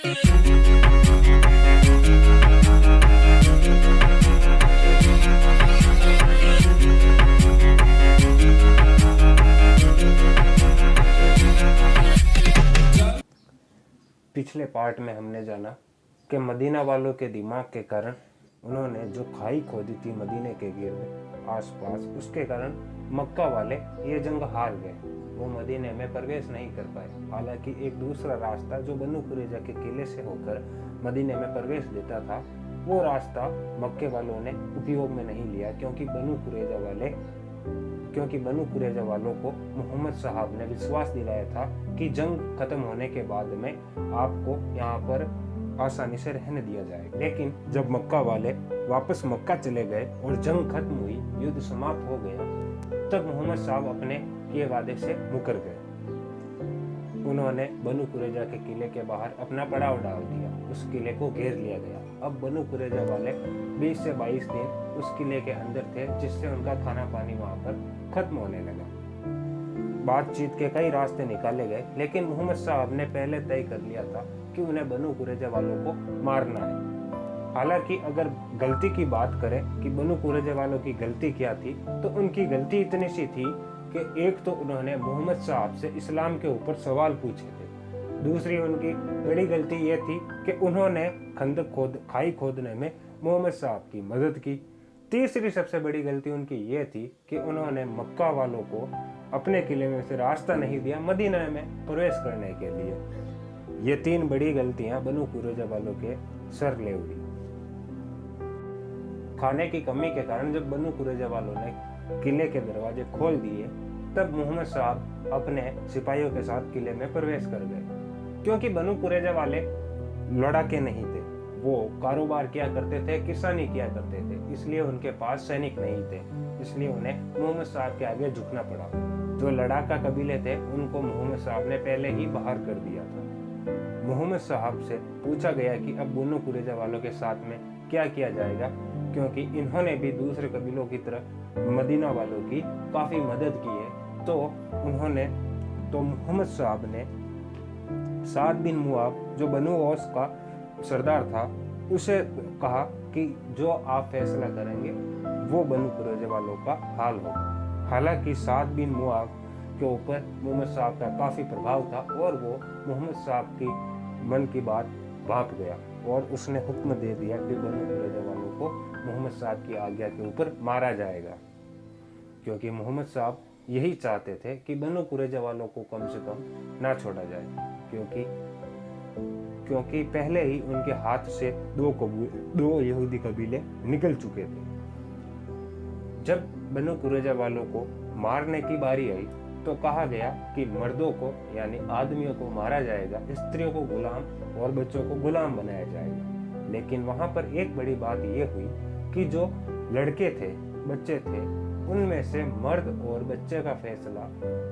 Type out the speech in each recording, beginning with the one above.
पिछले पार्ट में हमने जाना कि मदीना वालों के दिमाग के कारण उन्होंने जो खाई खोदी थी मदीने के गिर्द आसपास, उसके कारण मक्का वाले ये जंग हार गए। वो मदीने में प्रवेश नहीं कर पाए। हालांकि एक दूसरा रास्ता जो बनु कुरैजा के किले से होकर मदीने में प्रवेश देता था, वो रास्ता मक्के वालों ने उपयोग में नहीं लिया, क्योंकि बनु कुरैजा वालों को मोहम्मद साहब ने विश्वास दिलाया था कि जंग खत्म होने के बाद में आपको यहाँ पर आसानी से रहने दिया जाएगा। लेकिन जब मक्का वाले वापस मक्का चले गए और जंग खत्म हुई, युद्ध समाप्त हो गया, तब मोहम्मद साहब अपने ये वादे से मुकर गए। उन्होंने बनु कुरैजा के किले के बाहर अपना पड़ाव डाल दिया। उस किले को घेर लिया गया। अब बनु कुरैजा वाले 20 से 22 दिन उस किले के अंदर थे, जिससे उनका खाना पानी वहां पर खत्म होने लगा। बातचीत के कई रास्ते निकाले गए, लेकिन मोहम्मद साहब ने पहले तय कर लिया था कि उन्हें बनु कुरैजा वालों को मारना है। हालांकि अगर गलती की बात करें कि बनु कुरैजा वालों की गलती क्या थी, तो उनकी गलती इतनी सी थी कि एक तो उन्होंने मोहम्मद साहब से इस्लाम के ऊपर सवाल पूछे थे। दूसरी उनकी बड़ी गलती ये थी कि उन्होंने खाई खोदने में मोहम्मद साहब की मदद की। तीसरी सबसे बड़ी गलती उनकी ये थी कि उन्होंने मक्का वालों को अपने किले में से रास्ता नहीं दिया मदीना में प्रवेश करने के लिए। ये 3 बड़ी गलतियां बनु कुरैजा वालों के सर ले उड़ी। खाने की कमी के कारण जब बनु कुरैजा वालों ने किले के दरवाजे खोल दिए, तब मोहम्मद साहब अपने सिपाहियों के साथ किले में प्रवेश कर गए। क्योंकि बनु कुरैजा वाले लड़ाके नहीं थे, वो कारोबार किया करते थे, किसानी किया करते थे, इसलिए उनके पास सैनिक नहीं थे। इसलिए उन्हें मोहम्मद साहब के आगे झुकना पड़ा। जो लड़ाका कबीले थे, उनको मोहम्मद साहब ने पहले ही बाहर कर दिया था। मोहम्मद साहब से पूछा गया कि अब बनु कुरैजा वालों के साथ में क्या किया जाएगा, क्योंकि इन्होंने भी दूसरे कबीलों की तरह मदीना वालों की काफी मदद की है। तो मोहम्मद साहब ने साद बिन मुआब, जो बनु औस का सरदार था, उसे कहा कि जो आप फैसला करेंगे वो बनु कुरैजा वालों का हाल होगा। हालांकि साद बिन मुआब के ऊपर मोहम्मद साहब का काफी प्रभाव था और वो मोहम्मद साहब की मन की बात भाप गया और उसने हुक्म दे दिया कि बनु कुरैजा वालों को मोहम्मद साहब की आज्ञा के ऊपर मारा जाएगा। क्योंकि मोहम्मद साहब यही चाहते थे कि बनु कुरैजा वालों को कम से कम ना छोड़ा जाए, क्योंकि पहले ही उनके हाथ से 2 यहूदी कबीले निकल चुके थे। जब बनु कुरैजा वालों को मारने की बारी आई, तो कहा गया कि मर्दों को यानी आदमियों को मारा जाएगा, स्त्रियों को गुलाम और बच्चों को गुलाम बनाया जाएगा। लेकिन वहां पर एक बड़ी बात यह हुई कि जो लड़के थे, बच्चे थे, उनमें से मर्द और बच्चे का फैसला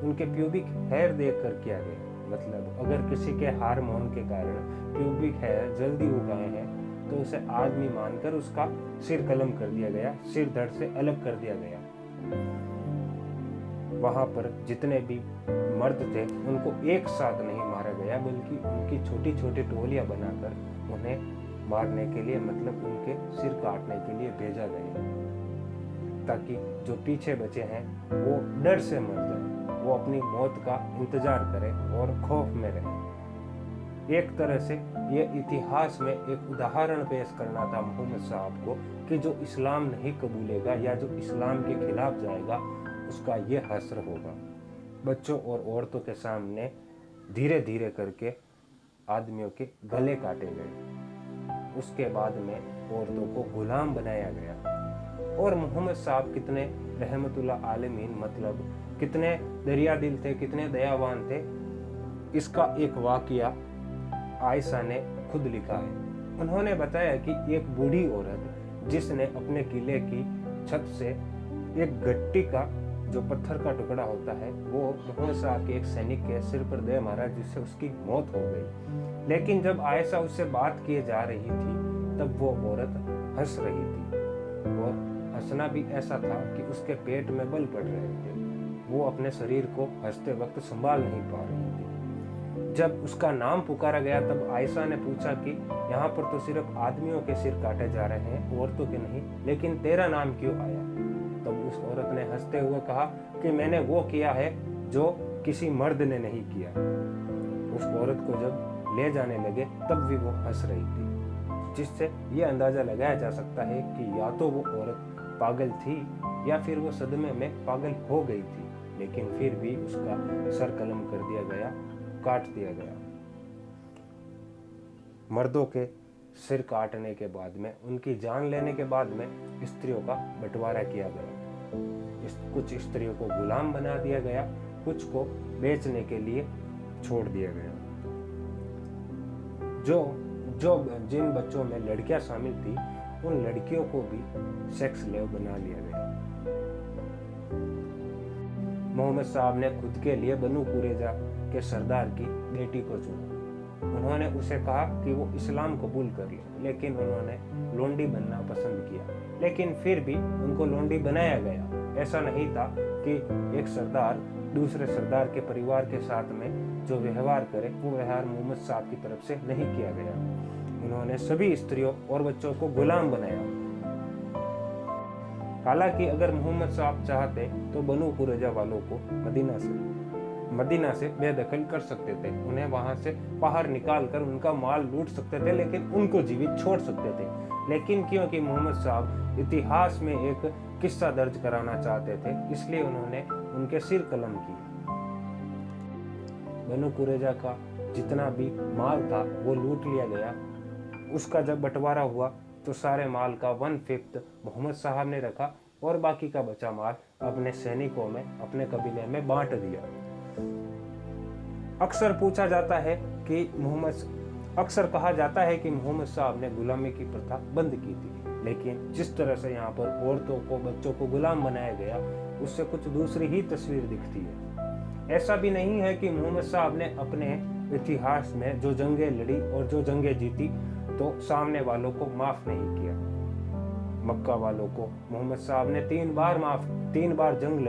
उनके प्यूबिक हेयर देखकर किया गया। मतलब अगर किसी के हार्मोन के कारण प्यूबिक हेयर जल्दी उगाए हैं, तो उसे आदमी मानकर उसका सिर कलम कर दिया गया, सिर धड़ से अलग कर दिया गया। वहां पर जितने भी मर्द थे उनको एक साथ नहीं मारा गया, बल्कि उनकी छोटी छोटी टोलियां बनाकर उन्हें मारने के लिए, मतलब उनके सिर काटने के लिए भेजा गया, ताकि जो पीछे बचे हैं वो डर से मर जाए, वो अपनी मौत का इंतजार करें और खौफ में रहें। एक तरह से ये इतिहास में एक उदाहरण पेश करना था मोहम्मद साहब को कि जो इस्लाम नहीं कबूलेगा या जो इस्लाम के खिलाफ जाएगा, उसका ये हश्र होगा। बच्चों और औरतों के सामने धीरे धीरे करके आदमियों के गले काटे गए। उसके बाद में औरतों को गुलाम बनाया गया। और मोहम्मद साहब कितने रहमतुल्लाह आलमीन, मतलब कितने दरिया दिल थे, कितने दयावान थे, इसका एक वाकया आयशा ने खुद लिखा है। उन्होंने बताया कि एक बूढ़ी औरत जिसने अपने किले की छत से एक गट्टी का जो पत्थर का टुकड़ा होता है वो मोहम्मद साहब के एक सैनिक के सिर पर दे मारा, जिससे उसकी मौत हो गई। लेकिन जब आयशा उससे बात किए जा रही थी तब वो औरत हंस रही थी, और हंसना भी ऐसा था कि उसके पेट में बल पड़ रहे थे। वो अपने शरीर को हंसते वक्त संभाल नहीं पा रही थी। जब उसका नाम पुकारा गया तब आयशा ने पूछा कि यहाँ पर तो सिर्फ आदमियों के सिर काटे जा रहे हैं, औरतों के नहीं, लेकिन तेरा नाम क्यों आया? तब उस औरत ने हंसते हुए कहा कि मैंने वो किया है जो किसी मर्द ने नहीं किया। उस औरत को जब ले जाने लगे तब भी वो हंस रही थी, जिससे ये अंदाजा लगाया जा सकता है कि या तो वो औरत पागल थी या फिर वो सदमे में पागल हो गई थी, लेकिन फिर भी उसका सर कलम कर दिया गया, काट दिया गया। मर्दों के सिर काटने के बाद में, उनकी जान लेने के बाद में स्त्रियों का बंटवारा किया गया। कुछ स्त्रियों को गुलाम बना दिया गया, कुछ को बेचने के लिए छोड़ दिया गया। जिन बच्चों में लड़कियां शामिल थी उन लड़कियों को भी सेक्स लेव बना लिया गया। मोहम्मद साहब ने खुद के लिए बनु कुरैजा के सरदार की बेटी को चुना। उन्होंने उसे कहा कि वो इस्लाम कबूल कर ले, लेकिन उन्होंने लोंडी बनना पसंद किया, लेकिन फिर भी उनको लोंडी बनाया गया। ऐसा नहीं था कि एक सरदार दूसरे सरदार के परिवार के साथ में जो व्यवहार करे वो व्यवहार मोहम्मद साहब की तरफ से नहीं किया गया। उन्होंने सभी स्त्रियों और बच्चों को गुलाम बनाया। हालांकि अगर मोहम्मद साहब चाहते तो बनु कुरैजा वालों को मदीना से बेदखल कर सकते थे, उन्हें वहां से बाहर निकालकर उनका माल लूट सकते थे, लेकिन उनको जीवित छोड़ सकते थे। लेकिन क्योंकि मोहम्मद साहब इतिहास में एक किस्सा दर्ज कराना चाहते थे, इसलिए उन्होंने उनके सिर कलम किए। बनु कुरैजा का जितना भी माल था वो लूट लिया गया। उसका जब बंटवारा हुआ तो सारे माल का 1/5 मोहम्मद साहब ने रखा और बाकी का बचा माल अपने सैनिकों में, अपने कबीले में बांट दिया। अक्सर कहा जाता है कि मोहम्मद साहब ने गुलामी की प्रथा बंद की थी, लेकिन जिस तरह से यहाँ पर औरतों को, बच्चों को गुलाम बनाया गया, उससे कुछ दूसरी ही तस्वीर दिखती है। ऐसा भी नहीं है कि मोहम्मद साहब ने अपने इतिहास में जो जंगें लड़ी और जो जंगें जीती तो सामने वालों को माफ नहीं किया। मक्का वालों को मोहम्मद साहब ने 3 बार जंग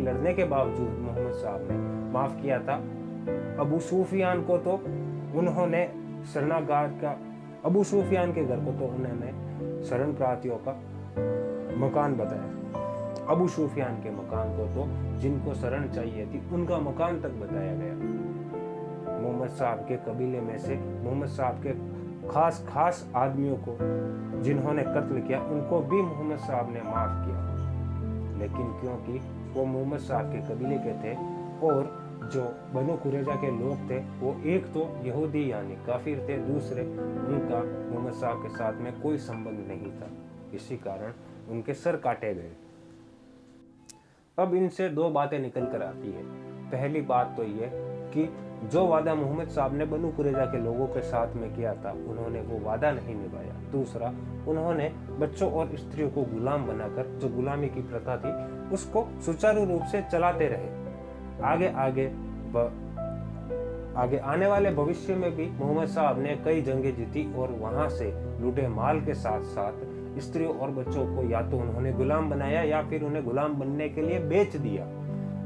लड़ने के बावजूद मोहम्मद साहब ने माफ किया था। अबू सुफियान को तो उन्होंने अबू सुफियान के घर को तो उन्होंने शरण प्रार्थियों का मकान बताया। अबू सुफियान के मकान को तो जिनको शरण चाहिए थी उनका मकान तक बताया गया। मोहम्मद साहब के कबीले में से मोहम्मद साहब के खास आदमियों को जिन्होंने कत्ल किया उनको भी मोहम्मद साहब ने माफ किया, लेकिन क्योंकि वो मोहम्मद साहब के कबीले के थे और जो बनु कुरैजा के लोग थे वो एक तो यहूदी यानी काफिर थे, दूसरे उनका मोहम्मद साहब के साथ में कोई संबंध नहीं था, इसी कारण उनके सर काटे गए। अब इनसे 2 बातें निकल कर आती है। पहली बात तो ये कि जो वादा मोहम्मद साहब ने बनु कुरैजा के लोगों के साथ में किया था उन्होंने वो वादा नहीं निभाया। दूसरा, उन्होंने बच्चों और स्त्रियों को गुलाम बनाकर जो गुलामी की प्रथा थी उसको सुचारू रूप से चलाते रहे। आगे आने वाले भविष्य में भी मोहम्मद साहब ने कई जंगें जीती और वहां से लूटे माल के साथ साथ स्त्रियों और बच्चों को या तो उन्होंने गुलाम बनाया या फिर उन्हें गुलाम बनने के लिए बेच दिया।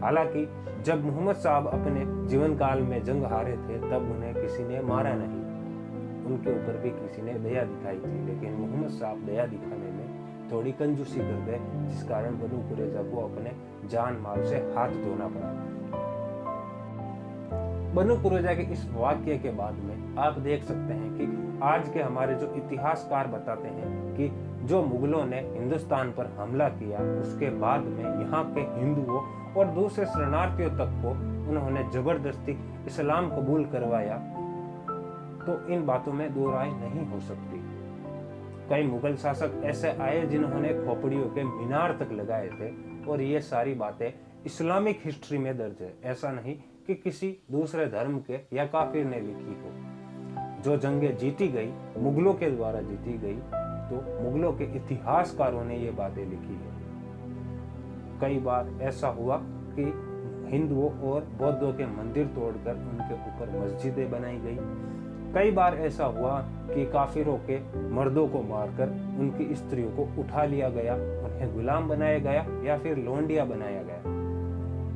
हालांकि जब मोहम्मद साहब अपने जीवन काल में जंग हारे थे तब उन्हें किसी ने मारा नहीं, उनके ऊपर भी किसी ने दया दिखाई थी, लेकिन मोहम्मद साहब दया दिखाने में थोड़ी कंजूसी कर गए, जिस कारण बनु कुरैजा को अपने जान माल से हाथ धोना पड़ा। बनु कुरैजा के इस वाक्य के बाद में आप देख सकते हैं कि आज के हमारे जो इतिहासकार बताते हैं कि जो मुगलों ने हिंदुस्तान पर हमला किया उसके बाद में यहाँ के हिंदुओं और दूसरे शरणार्थियों तक को उन्होंने जबरदस्ती इस्लाम कबूल करवाया, तो इन बातों में दो राय नहीं हो सकती। कई मुगल शासक ऐसे आए जिन्होंने खोपड़ियों के मीनार तक लगाए थे और ये सारी बातें इस्लामिक हिस्ट्री में दर्ज है। ऐसा नहीं कि किसी दूसरे धर्म के या काफिर ने लिखी हो। जो जंगें जीती गई मुगलों के द्वारा जीती गई, तो मुगलों के इतिहासकारों ने ये बातें लिखी है। कई बार ऐसा हुआ कि हिंदुओं और बौद्धों के मंदिर तोड़कर उनके ऊपर मस्जिदें बनाई गई। कई बार ऐसा हुआ कि काफिरों के मर्दों को मारकर उनकी स्त्रियों को उठा लिया गया, उन्हें गुलाम बनाया गया या फिर लोंडिया बनाया गया।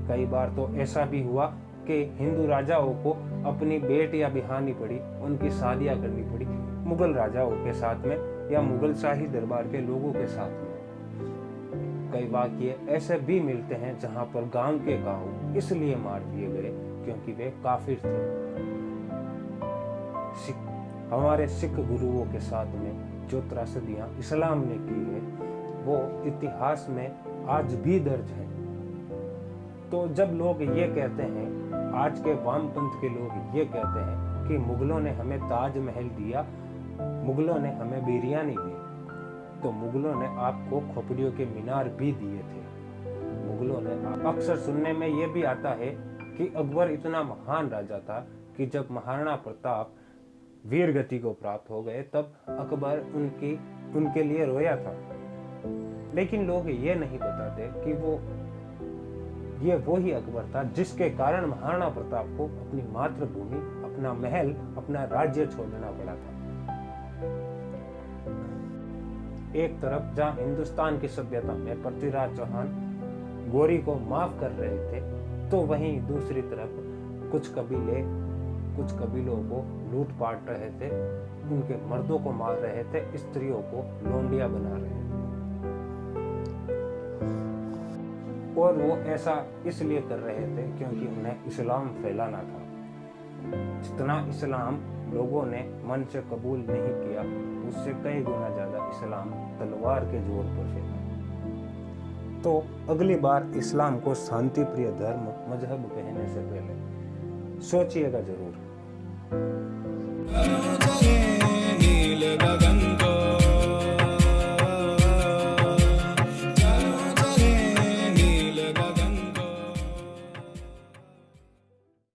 कई बार तो ऐसा भी हुआ कि हिंदू राजाओं को अपनी बेटियां बिहानी पड़ी, उनकी शादियां करनी पड़ी मुगल राजाओं के साथ में या मुगल शाही दरबार के लोगों के साथ में। कई वाकये ऐसे भी मिलते हैं जहां पर गांव के गांव इसलिए मार दिए गए क्योंकि वे काफिर थे। हमारे सिख गुरुओं के साथ में जो त्रासदियां इस्लाम ने की है वो इतिहास में आज भी दर्ज है। तो जब लोग ये कहते हैं, आज के वामपंथ के लोग ये कहते हैं कि मुगलों ने हमें ताजमहल दिया, मुगलों ने हमें बिरयानी दी, तो मुगलों ने आपको खोपड़ियों के मीनार भी दिए थे। मुगलों ने अक्सर सुनने में ये भी आता है कि अकबर इतना महान राजा था कि जब महाराणा प्रताप वीर गति को प्राप्त हो गए तब अकबर उनके लिए रोया था। लेकिन लोग ये नहीं बताते कि ये वही अकबर था जिसके कारण महाराणा प्रताप को अपनी मातृभूमि, अपना महल, अपना राज्य छोड़ना पड़ा था। एक तरफ जहां हिंदुस्तान की सभ्यता में पृथ्वीराज चौहान गोरी को माफ कर रहे थे, तो वहीं दूसरी तरफ कुछ कबीलों को लूट पाट रहे थे, उनके मर्दों को मार रहे थे, स्त्रियों को लोंडिया बना रहे थे। और वो ऐसा इसलिए कर रहे थे क्योंकि उन्हें इस्लाम फैलाना था। जितना इस्लाम लोगों ने मन से कबूल नहीं किया, उससे कई गुना ज्यादा इस्लाम तलवार के जोर पर फैला। तो अगली बार इस्लाम को शांति प्रिय धर्म मजहब कहने से पहले सोचिएगा जरूर।